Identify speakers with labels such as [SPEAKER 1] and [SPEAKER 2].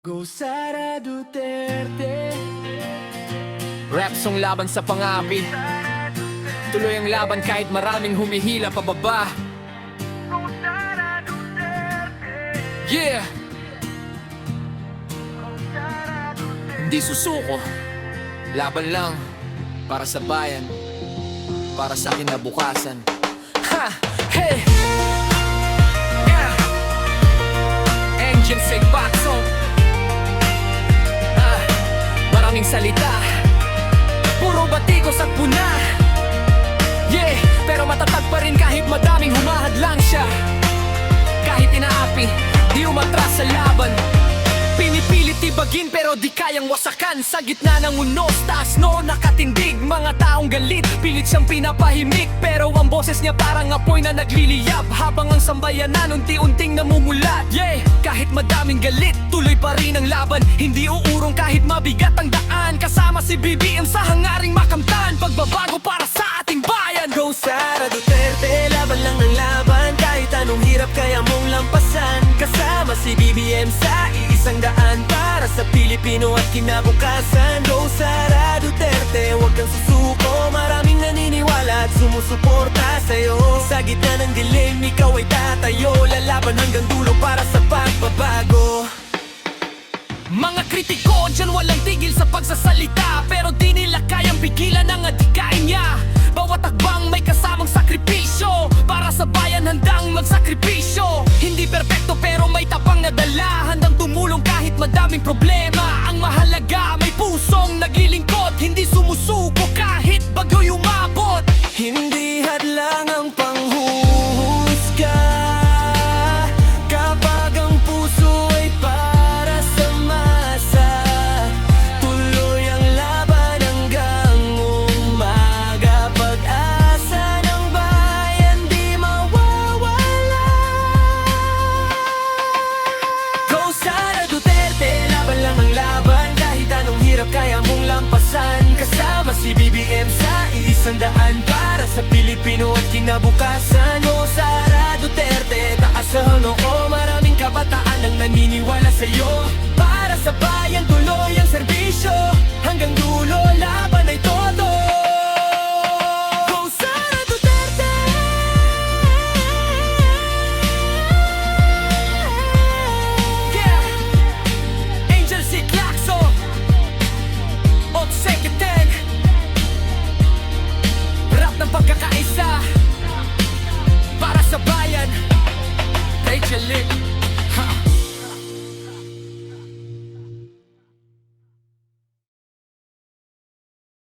[SPEAKER 1] Go Sara Duterte.
[SPEAKER 2] Rap song laban sa pangapi. Tuloy ang laban kahit maraming humihila pababa. Yeah! Hindi susuko. Laban lang para sa bayan, para sa kinabukasan. Ha! Hey! Yeah! Engine say bakso. Maraming salita, puro batikos at puna. Yeah, pero matatag pa rin kahit madaming humahadlang siya. Kahit inaapi, di umatras sa laban. Pinipilit tibagin pero di kayang wasakan. Sa gitna ng unos, taas no nakatindig. Mga taong galit, pilit siyang pinapahimik. Pero ang boses niya parang apoy na nagliliyab. Habang ang sambayanan unti-unting namumulat. Yeah, kahit madaming galit, tuloy pa rin ang laban. Hindi uurong kahit mabigat ang daan. Kasama si BBM sa hangaring makamtan. Pagbabago para sa ating bayan.
[SPEAKER 1] Go Sara Duterte, laban lang ng laban. Kahit anong hirap kaya mong lampasan. Kasama si BBM sa iisang daan para sa Pilipino at kinabukasan. Go Sara Duterte, huwag kang susuko. Maraming naniniwala at sumusuporta sa'yo. Sa gitna ng dilim, ikaw ay tatayo. Lalaban hanggang dulo para sa pagbabago.
[SPEAKER 2] Mga kritiko dyan walang tigil sa pagsasalita. Pero di nila kayang pigilan ang adhikain niya. Bawat akbang may kasamang sakripisyo. Para sa bayan handang magsakripisyo. Hindi perpekto pero may tapang na dala. Handang tumulong kahit madaming problema. Ang mahalaga may pusong naglilingkod. Hindi sumusuko kahit bagyo'y umabot.
[SPEAKER 1] Hindi hadlang ang panghuhusga kapag ang puso ay para sa masa. Tuloy ang laban hanggang umaga. Pag-asa ng bayan di mawawala. Go Sara Duterte, laban lang ang laban. Kahit anong hirap kaya mong lampasan. Kasama si BBM sa iisang daan para sa Pilipino at kinabukasan. Go Sara Duterte, taas ang noo. Maraming kabataan ang naniniwala sa'yo. Para sa bayan